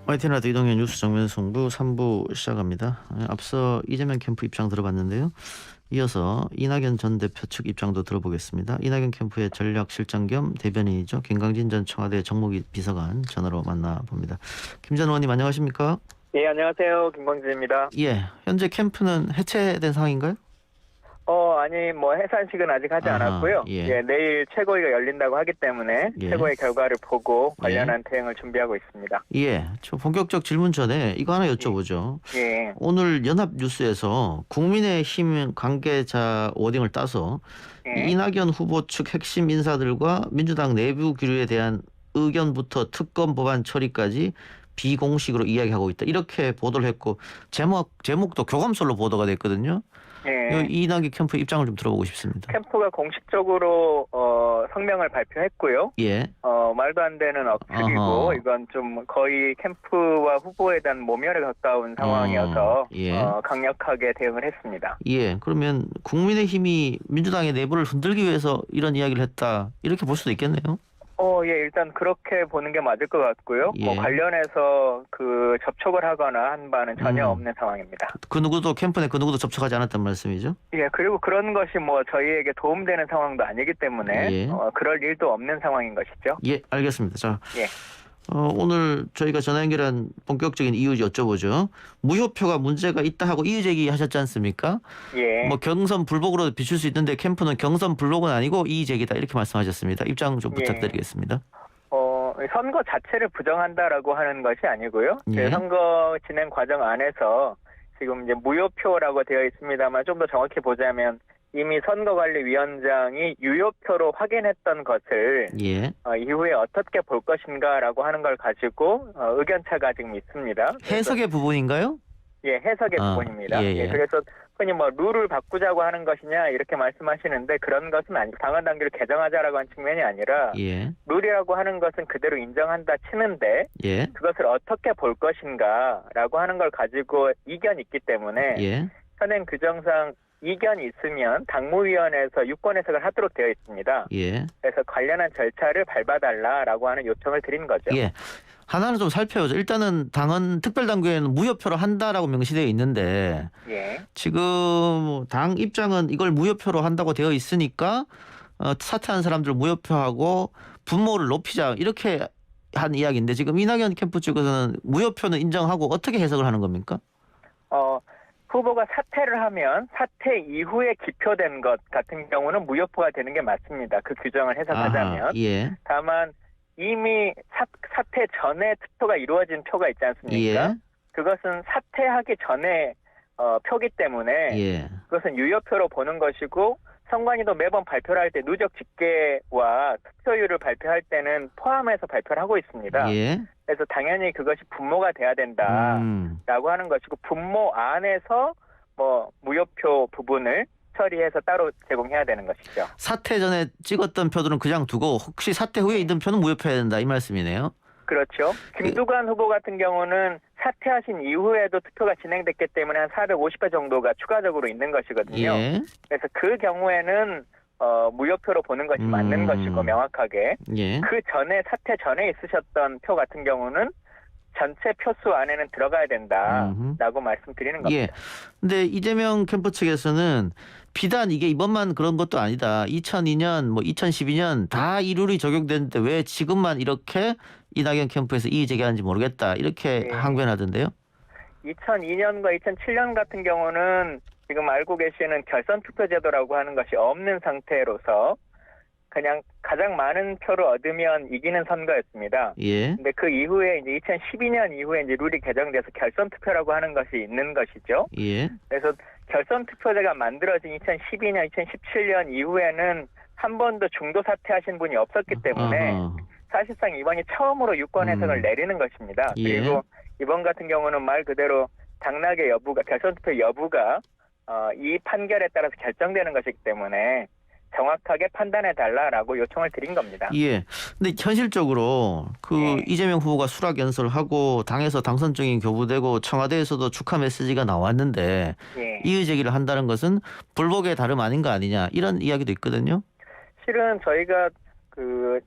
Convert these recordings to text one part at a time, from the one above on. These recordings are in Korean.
YTN 라디오 이동현 뉴스 정면 승부 3부 시작합니다. 앞서 이재명 캠프 입장 들어봤는데요. 이어서 이낙연 전 대표 측 입장도 들어보겠습니다. 이낙연 캠프의 전략실장 겸 대변인이죠. 김광진 전 청와대 정무위 비서관 전화로 만나봅니다. 김 전 의원님 안녕하십니까? 예, 안녕하세요. 김광진입니다. 예, 현재 캠프는 해체된 상황인가요? 아니, 해산식은 아직 하지 아하, 않았고요. 예. 내일 최고위가 열린다고 하기 때문에 예. 최고위 결과를 보고 관련한 대응을 준비하고 있습니다. 예, 저 본격적 질문 전에 이거 하나 여쭤보죠. 예. 오늘 연합뉴스에서 국민의힘 관계자 워딩을 따서 예. 이낙연 후보 측 핵심 인사들과 민주당 내부 기류에 대한 의견부터 특검 법안 처리까지 비공식으로 이야기하고 있다. 이렇게 보도를 했고 제목도 교감설로 보도가 됐거든요. 예. 이낙연 캠프 입장을 좀 들어보고 싶습니다. 캠프가 공식적으로 성명을 발표했고요. 예. 말도 안 되는 억측이고 어허. 이건 좀 거의 캠프와 후보에 대한 모멸에 가까운 상황이어서 예. 강력하게 대응을 했습니다. 예. 그러면 국민의힘이 민주당의 내부를 흔들기 위해서 이런 이야기를 했다. 이렇게 볼 수도 있겠네요. 예, 일단 그렇게 보는 게 맞을 것 같고요. 예. 관련해서 그 접촉을 하거나 한 바는 전혀 음. 없는 상황입니다. 그 누구도 캠프 내 그 누구도 접촉하지 않았단 말씀이죠? 예, 그리고 그런 것이 저희에게 도움되는 상황도 아니기 때문에 예. 그럴 일도 없는 상황인 것이죠. 예, 알겠습니다. 자, 예. 오늘 저희가 전화 연결한 본격적인 이유 여쭤보죠. 무효표가 문제가 있다 하고 이의 제기하셨지 않습니까? 예. 경선 불복으로 비출 수 있는데 캠프는 경선 불복은 아니고 이의 제기다 이렇게 말씀하셨습니다. 입장 좀 예. 부탁드리겠습니다. 선거 자체를 부정한다라고 하는 것이 아니고요. 예. 선거 진행 과정 안에서 지금 이제 무효표라고 되어 있습니다만 좀 더 정확히 보자면 이미 선거관리위원장이 유효표로 확인했던 것을 예. 이후에 어떻게 볼 것인가라고 하는 걸 가지고 의견차가 아직 있습니다. 해석의 부분인가요? 예, 해석의 부분입니다. 예. 그래서 흔히 룰을 바꾸자고 하는 것이냐 이렇게 말씀하시는데 그런 것은 아니고 당헌 당규를 개정하자라고 하는 측면이 아니라 예. 룰이라고 하는 것은 그대로 인정한다 치는데 예. 그것을 어떻게 볼 것인가라고 하는 걸 가지고 이견이 있기 때문에 예. 현행 규정상 이견이 있으면 당무위원회에서 유권 해석을 하도록 되어 있습니다. 예. 그래서 관련한 절차를 밟아달라라고 하는 요청을 드린 거죠. 예. 하나는 좀 살펴보죠. 일단은 당헌 특별당규에는 무효표로 한다라고 명시되어 있는데 예. 지금 당 입장은 이걸 무효표로 한다고 되어 있으니까 사퇴한 사람들을 무효표하고 분모를 높이자 이렇게 한 이야기인데 지금 이낙연 캠프 측에서는 무효표는 인정하고 어떻게 해석을 하는 겁니까? 후보가 사퇴를 하면 사퇴 이후에 기표된 것 같은 경우는 무효표가 되는 게 맞습니다. 그 규정을 해석하자면. 아하, 예. 다만 이미 사퇴 전에 투표가 이루어진 표가 있지 않습니까? 예. 그것은 사퇴하기 전에 표기 때문에 예. 그것은 유효표로 보는 것이고 선관위도 매번 발표를 할 때 누적 집계와 투표율을 발표할 때는 포함해서 발표를 하고 있습니다. 예. 그래서 당연히 그것이 분모가 돼야 된다라고 하는 것이고 분모 안에서 무효표 부분을 처리해서 따로 제공해야 되는 것이죠. 사퇴 전에 찍었던 표들은 그냥 두고 혹시 사퇴 후에 있던 표는 무효표해야 된다 이 말씀이네요. 그렇죠. 김두관 후보 같은 경우는 사퇴하신 이후에도 투표가 진행됐기 때문에 한 450회 정도가 추가적으로 있는 것이거든요. 예. 그래서 그 경우에는 무효표로 보는 것이 맞는 것이고 명확하게 예. 그 전에 사퇴 전에 있으셨던 표 같은 경우는 전체 표수 안에는 들어가야 된다라고 말씀드리는 겁니다. 예. 근데 이재명 캠프 측에서는 비단 이게 이번만 그런 것도 아니다. 2002년, 2012년 다 이 룰이 적용됐는데 왜 지금만 이렇게 이낙연 캠프에서 이의 제기하는지 모르겠다. 이렇게 항변하던데요. 2002년과 2007년 같은 경우는 지금 알고 계시는 결선 투표 제도라고 하는 것이 없는 상태로서 그냥 가장 많은 표를 얻으면 이기는 선거였습니다. 예. 근데 그 이후에 이제 2012년 이후에 이제 룰이 개정돼서 결선 투표라고 하는 것이 있는 것이죠. 예. 그래서 결선 투표제가 만들어진 2012년, 2017년 이후에는 한 번도 중도 사퇴하신 분이 없었기 때문에 사실상 이번이 처음으로 유권 해석을 내리는 것입니다. 예. 그리고 이번 같은 경우는 말 그대로 당락의 여부가 결선 투표 여부가 이 판결에 따라서 결정되는 것이기 때문에 정확하게 판단해달라라고 요청을 드린 겁니다. 예. 근데 현실적으로 이재명 후보가 수락 연설하고 당에서 당선증이 교부되고 청와대에서도 축하 메시지가 나왔는데 이의 제기를 한다는 것은 불복의 다름 아닌 거 아니냐 이런 이야기도 있거든요. 실은 저희가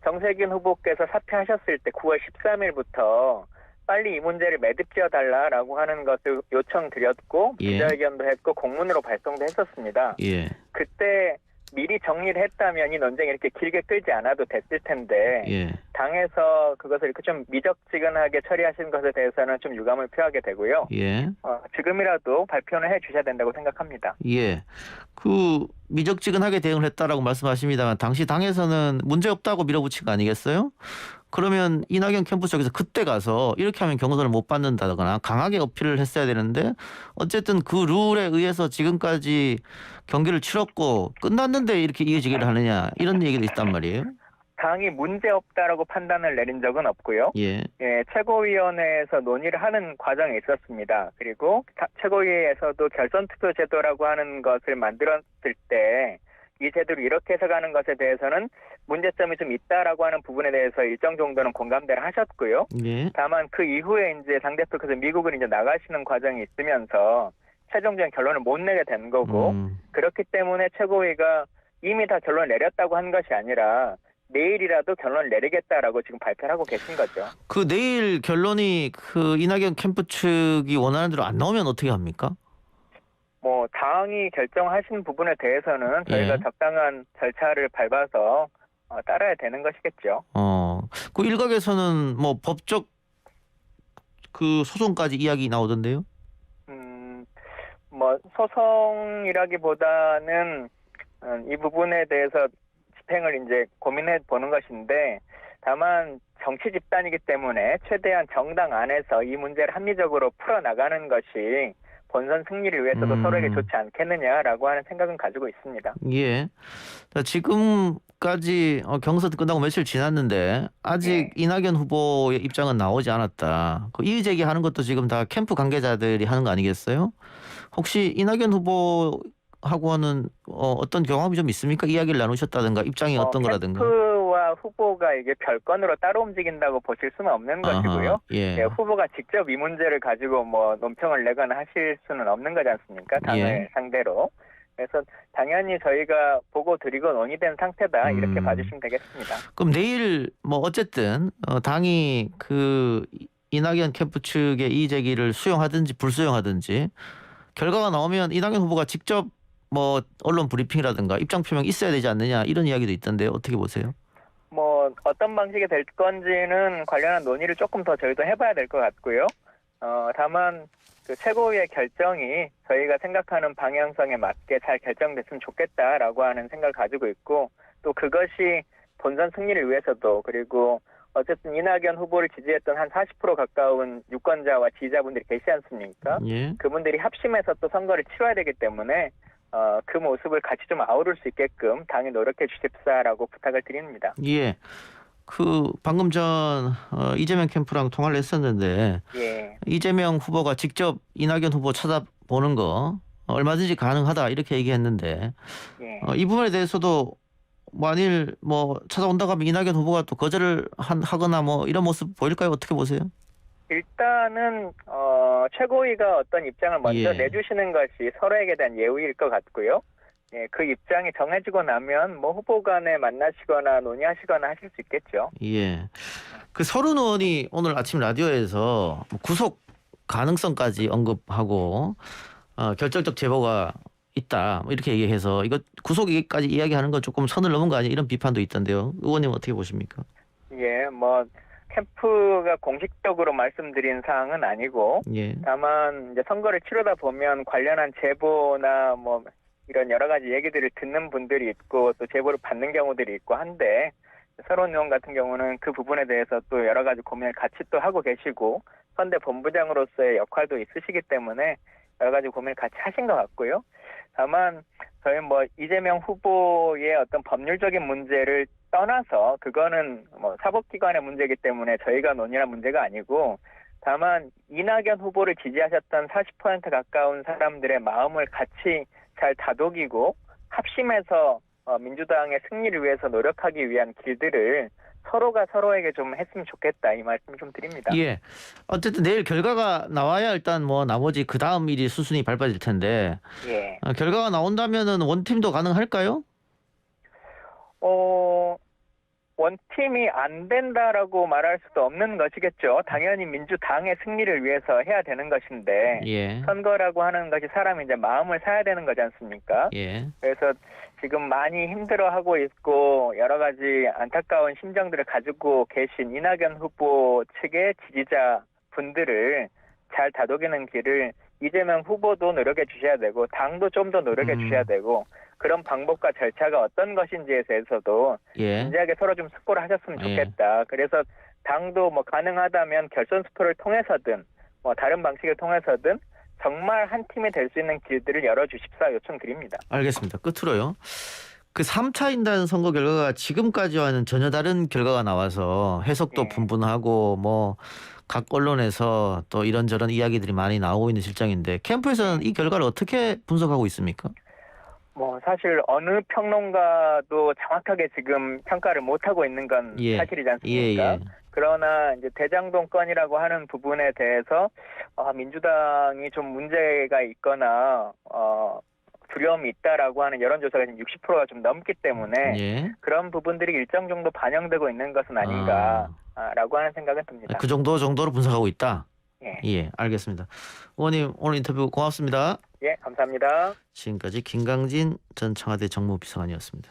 정세균 후보께서 사퇴하셨을 때 9월 13일부터 빨리 이 문제를 매듭지어달라라고 하는 것을 요청드렸고 예. 기자회견도 했고 공문으로 발송도 했었습니다. 예. 그때 미리 정리를 했다면 이 논쟁이 이렇게 길게 끌지 않아도 됐을 텐데 예. 당에서 그것을 이렇게 좀 미적지근하게 처리하신 것에 대해서는 좀 유감을 표하게 되고요. 예. 지금이라도 발표는 해주셔야 된다고 생각합니다. 예. 그 미적지근하게 대응을 했다라고 말씀하십니다만 당시 당에서는 문제 없다고 밀어붙인 거 아니겠어요? 그러면 이낙연 캠프 쪽에서 그때 가서 이렇게 하면 경선을 못 받는다거나 강하게 어필을 했어야 되는데 어쨌든 그 룰에 의해서 지금까지 경기를 치렀고 끝났는데 이렇게 이어지기를 하느냐 이런 얘기도 있단 말이에요. 당이 문제 없다라고 판단을 내린 적은 없고요. 예. 예, 최고위원회에서 논의를 하는 과정에 있었습니다. 그리고 최고위에서도 결선투표 제도라고 하는 것을 만들었을 때 이 제도를 이렇게 해석하는 것에 대해서는 문제점이 좀 있다라고 하는 부분에 대해서 일정 정도는 공감대를 하셨고요. 예. 다만 그 이후에 이제 당대표께서 미국을 이제 나가시는 과정이 있으면서 최종적인 결론을 못 내게 된 거고 그렇기 때문에 최고위가 이미 다 결론을 내렸다고 한 것이 아니라 내일이라도 결론을 내리겠다라고 지금 발표를 하고 계신 거죠. 그 내일 결론이 그 이낙연 캠프 측이 원하는 대로 안 나오면 어떻게 합니까? 뭐 당이 결정하신 부분에 대해서는 저희가 예. 적당한 절차를 밟아서 따라야 되는 것이겠죠. 그 일각에서는 뭐 법적 그 소송까지 이야기 나오던데요. 뭐 소송이라기보다는 이 부분에 대해서 집행을 이제 고민해 보는 것인데 다만 정치 집단이기 때문에 최대한 정당 안에서 이 문제를 합리적으로 풀어나가는 것이 본선 승리를 위해서도 서로에게 좋지 않겠느냐라고 하는 생각은 가지고 있습니다. 예. 자, 지금까지 경선 끝나고 며칠 지났는데 아직 이낙연 후보의 입장은 나오지 않았다. 그 이의 제기하는 것도 지금 다 캠프 관계자들이 하는 거 아니겠어요? 혹시 이낙연 후보하고는 어떤 경험이 좀 있습니까? 이야기를 나누셨다든가 입장이 어떤 거라든가. 캠프와 후보가 이게 별건으로 따로 움직인다고 보실 수는 없는 것이고요. 예. 예, 후보가 직접 이 문제를 가지고 뭐 논평을 내거나 하실 수는 없는 거지 않습니까? 당을 예. 상대로. 그래서 당연히 저희가 보고 드리고 논의된 상태다 이렇게 봐주시면 되겠습니다. 그럼 내일 뭐 어쨌든 당이 그 이낙연 캠프 측의 이의 제기를 수용하든지 불수용하든지 결과가 나오면 이낙연 후보가 직접 뭐 언론 브리핑이라든가 입장 표명 있어야 되지 않느냐 이런 이야기도 있던데요. 어떻게 보세요? 뭐 어떤 방식이 될 건지는 관련한 논의를 조금 더 저희도 해봐야 될 것 같고요. 다만 그 최고위의 결정이 저희가 생각하는 방향성에 맞게 잘 결정됐으면 좋겠다라고 하는 생각을 가지고 있고 또 그것이 본선 승리를 위해서도 그리고 어쨌든 이낙연 후보를 지지했던 한 40% 가까운 유권자와 지지자분들이 계시지 않습니까? 예. 그분들이 합심해서 또 선거를 치러야 되기 때문에 그 모습을 같이 좀 아우를 수 있게끔 당이 노력해 주십사라고 부탁을 드립니다. 예. 그 방금 전 이재명 캠프랑 통화를 했었는데 예. 이재명 후보가 직접 이낙연 후보 찾아보는 거 얼마든지 가능하다 이렇게 얘기했는데 예. 이 부분에 대해서도 만일 뭐 찾아온다고 하면 이낙연 후보가 또 거절을 하거나 뭐 이런 모습 보일까요? 어떻게 보세요? 일단은 최고위가 어떤 입장을 먼저 내주시는 것이 서로에게 대한 예우일 것 같고요. 예, 그 입장이 정해지고 나면 뭐 후보 간에 만나시거나 논의하시거나 하실 수 있겠죠. 예. 그 서른 의원이 오늘 아침 라디오에서 구속 가능성까지 언급하고 결정적 제보가 있다 뭐 이렇게 얘기해서 이거 구속까지 이야기하는 건 조금 선을 넘은 거 아니야 이런 비판도 있던데요. 의원님 어떻게 보십니까? 예, 뭐 캠프가 공식적으로 말씀드린 사항은 아니고 예. 다만 이제 선거를 치르다 보면 관련한 제보나 뭐 이런 여러 가지 얘기들을 듣는 분들이 있고 또 제보를 받는 경우들이 있고 한데 서른 의원 같은 경우는 그 부분에 대해서 또 여러 가지 고민을 같이 또 하고 계시고 선대 본부장으로서의 역할도 있으시기 때문에 여러 가지 고민을 같이 하신 것 같고요. 다만 저희 뭐 이재명 후보의 어떤 법률적인 문제를 떠나서 그거는 뭐 사법기관의 문제이기 때문에 저희가 논의할 문제가 아니고 다만 이낙연 후보를 지지하셨던 40% 가까운 사람들의 마음을 같이 잘 다독이고 합심해서 민주당의 승리를 위해서 노력하기 위한 길들을 서로가 서로에게 좀 했으면 좋겠다 이 말씀 좀 드립니다. 예. 어쨌든 내일 결과가 나와야 일단 뭐 나머지 그 다음 일이 수순이 밟아질 텐데. 예. 결과가 나온다면은 원팀도 가능할까요? 원팀이 안 된다라고 말할 수도 없는 것이겠죠. 당연히 민주당의 승리를 위해서 해야 되는 것인데 예. 선거라고 하는 것이 사람이 이제 마음을 사야 되는 거지 않습니까? 예. 그래서 지금 많이 힘들어하고 있고 여러 가지 안타까운 심정들을 가지고 계신 이낙연 후보 측의 지지자 분들을 잘 다독이는 길을 이재명 후보도 노력해 주셔야 되고 당도 좀 더 노력해 주셔야 되고 그런 방법과 절차가 어떤 것인지에 대해서도 예. 진지하게 서로 좀 숙고를 하셨으면 예. 좋겠다. 그래서 당도 뭐 가능하다면 결선 투표를 통해서든 뭐 다른 방식을 통해서든 정말 한 팀이 될 수 있는 길들을 열어주십사 요청드립니다. 알겠습니다. 끝으로요. 그 3차 인단 선거 결과가 지금까지와는 전혀 다른 결과가 나와서 해석도 예. 분분하고 뭐 각 언론에서 또 이런저런 이야기들이 많이 나오고 있는 실정인데 캠프에서는 이 결과를 어떻게 분석하고 있습니까? 뭐 사실 어느 평론가도 정확하게 지금 평가를 못 하고 있는 건 예. 사실이지 예, 않습니까? 예. 그러나 이제 대장동 건이라고 하는 부분에 대해서 민주당이 좀 문제가 있거나 두려움이 있다라고 하는 여론조사가 지금 60%가 좀 넘기 때문에 예. 그런 부분들이 일정 정도 반영되고 있는 것은 아닌가라고 하는 생각은 듭니다. 그 정도로 분석하고 있다. 예. 예, 알겠습니다. 의원님 오늘 인터뷰 고맙습니다. 예, 감사합니다. 지금까지 김강진 전 청와대 정무비서관이었습니다.